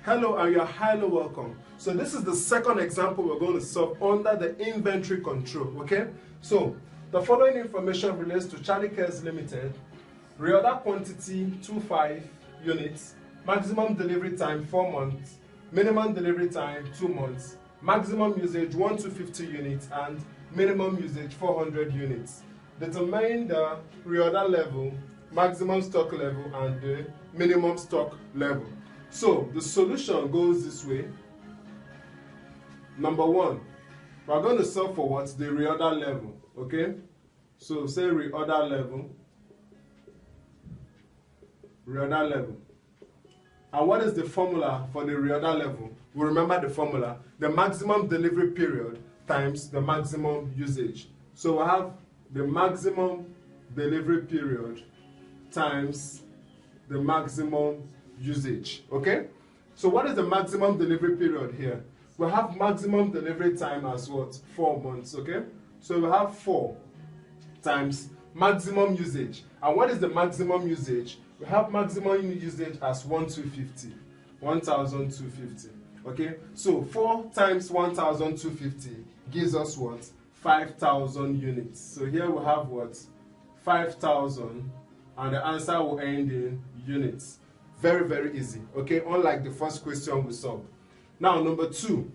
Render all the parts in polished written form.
Hello and you're highly welcome. So this is the second example we're going to solve under the inventory control, okay? So the following information relates to Charlie Cares Limited, reorder quantity 25 units, maximum delivery time 4 months, minimum delivery time 2 months, maximum usage 1250 units and minimum usage 400 units. Determine the reorder level, maximum stock level and the minimum stock level. So the solution goes this way. Number one, we're going to solve for what? The reorder level, okay? So say reorder level, reorder level. And what is the formula for the reorder level? We remember the formula, the maximum delivery period times the maximum usage. So we have the maximum delivery period times the maximum usage, okay? So what is the maximum delivery period here? We have maximum delivery time as what? 4 months, okay? So we have 4 times maximum usage. And what is the maximum usage? We have maximum usage as 1,250, okay? So 4 times 1,250 gives us what? 5,000 units. So here we have what? 5,000, and the answer will end in units. Very, very easy, okay? Unlike the first question we solved. Now, number two.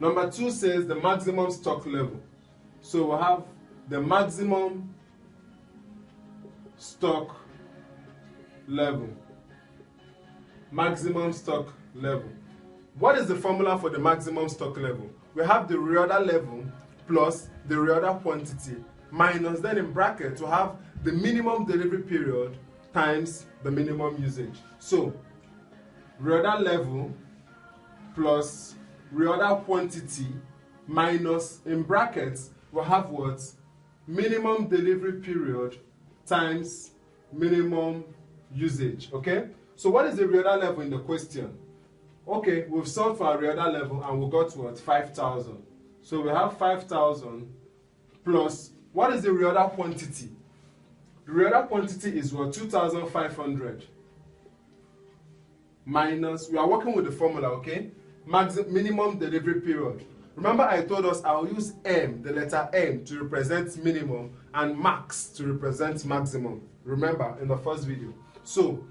Number two says the maximum stock level. So we have the maximum stock level. Maximum stock level. What is the formula for the maximum stock level? We have the reorder level plus the reorder quantity minus, then in brackets we have the minimum delivery period times the minimum usage. So reorder level plus reorder quantity minus, in brackets we have what? Minimum delivery period times minimum usage, okay? So what is the reorder level in the question? Okay, we've solved for our reorder level and we got what? 5,000. So we have 5,000 plus, what is the reorder quantity? The reorder quantity is what? 2,500 minus, we are working with the formula, okay? Minimum delivery period. Remember I told us I'll use M, the letter M, to represent minimum and max to represent maximum. Remember in the first video. So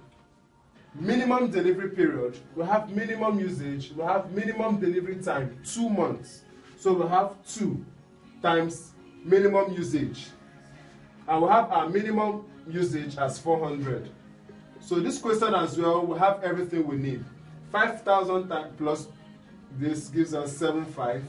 minimum delivery period, we have minimum usage, we have minimum delivery time 2 months. So we have 2 times minimum usage, and we have our minimum usage as 400. So this question as well, we have everything we need. 5,000 plus this gives us 75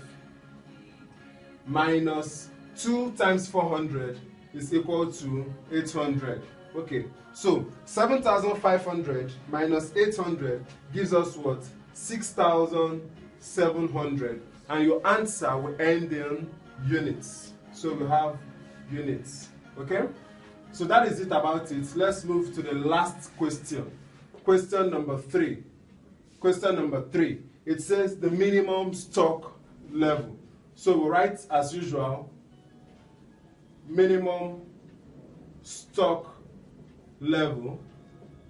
minus 2 times 400 is equal to 800. Okay, so 7,500 minus 800 gives us what? 6,700, and your answer will end in units. So we have units, okay? So that is it about it. Let's move to the last question. Question number 3. Question number 3. It says the minimum stock level. So we write as usual, minimum stock level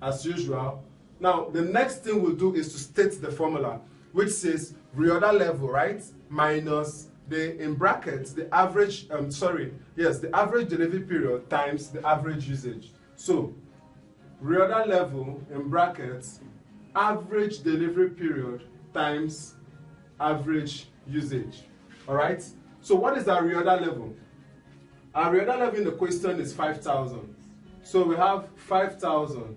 as usual. Now the next thing we'll do is to state the formula, which says reorder level, right, minus the, in brackets, the average the average delivery period times the average usage. So reorder level in brackets, average delivery period times average usage. All right, so what is our reorder level? Our reorder level in the question is 5,000. So we have 5,000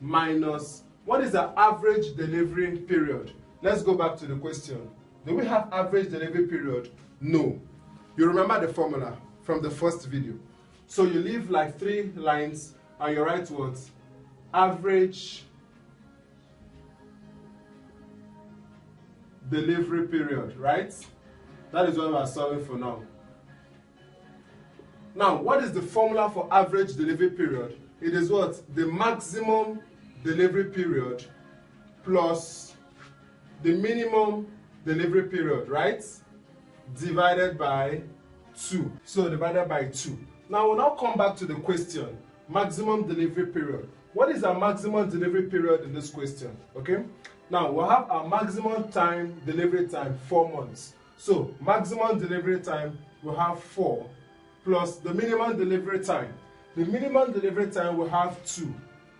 minus, what is the average delivery period? Let's go back to the question. Do we have average delivery period? No. You remember the formula from the first video. So you leave like 3 lines and you write what? Average delivery period, right? That is what we are solving for now. Now, what is the formula for average delivery period? It is what? The maximum delivery period plus the minimum delivery period, right? Divided by 2. So divided by 2. Now we'll now come back to the question. Maximum delivery period. what is our maximum delivery period in this question? Okay, now we'll have our maximum time, delivery time, 4 months. So maximum delivery time will have 4 plus the minimum delivery time. The minimum delivery time will have 2,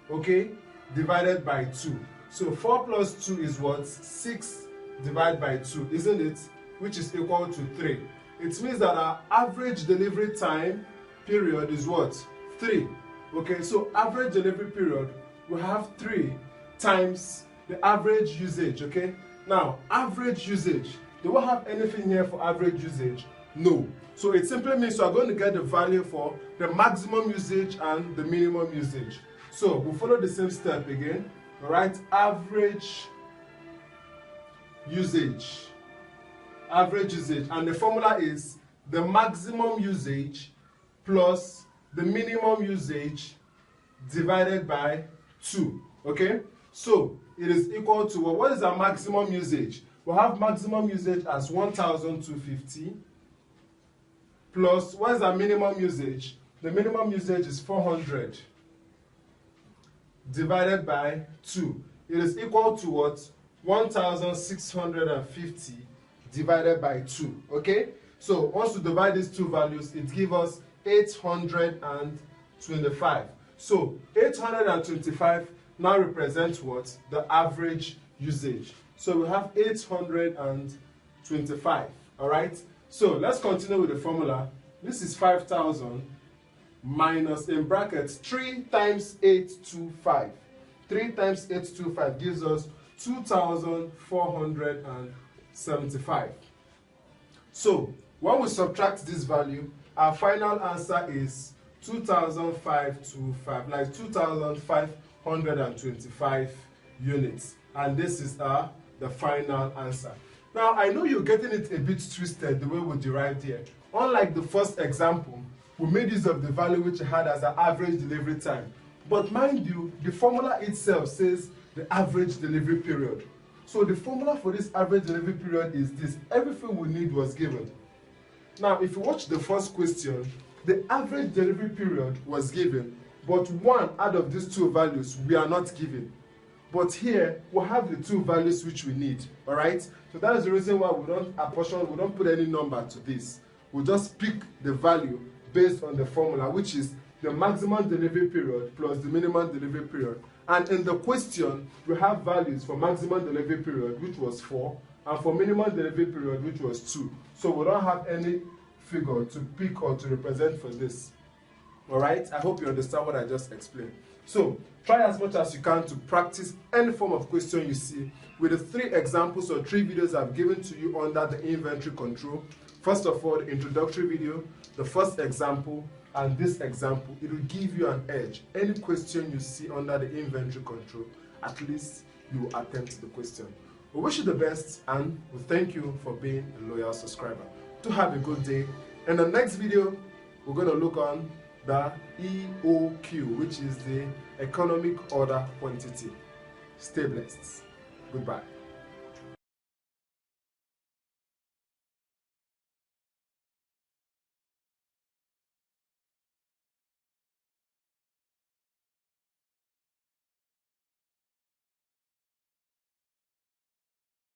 okay, divided by 2. So 4 plus 2 is what? 6 divided by 2, isn't it? Which is equal to 3. It means that our average delivery time period is what? 3. Okay, so average delivery period will have 3 times the average usage, okay? Now, average usage, do we have anything here for average usage? No. So it simply means we are going to get the value for the maximum usage and the minimum usage. So we'll follow the same step again, all right? Average usage, and the formula is the maximum usage plus the minimum usage divided by 2, okay? So it is equal to, well, what is our maximum usage? We'll have maximum usage as 1,250 plus, what is our minimum usage? The minimum usage is 400 divided by 2. It is equal to what? 1,650 divided by 2, okay? So once we divide these two values, it gives us 825. So 825 now represents what? The average usage. So we have 825, all right? So let's continue with the formula. This is 5,000 minus, in brackets, 3 times 825. 3 times 825 gives us 2,475. So when we subtract this value, our final answer is 2,525, like 2,525 units. And this is the final answer. Now, I know you're getting it a bit twisted the way we derived here. Unlike the first example, we made use of the value which we had as our average delivery time. But mind you, the formula itself says the average delivery period. So the formula for this average delivery period is this. Everything we need was given. Now, if you watch the first question, the average delivery period was given, but one out of these two values we are not given. But here, we have the two values which we need, all right? So that is the reason why we don't apportion, we don't put any number to this. We just pick the value based on the formula, which is the maximum delivery period plus the minimum delivery period. And in the question, we have values for maximum delivery period, which was 4, and for minimum delivery period, which was 2. So we don't have any figure to pick or to represent for this. All right? I hope you understand what I just explained. So try as much as you can to practice any form of question you see with the 3 examples or 3 videos I've given to you under the inventory control. First of all, the introductory video, the first example, and this example. It will give you an edge. Any question you see under the inventory control, at least you will attempt the question. We wish you the best, and we thank you for being a loyal subscriber. To have a good day. In the next video, we're going to look on the EOQ, which is the economic order quantity. Stay blessed. Goodbye.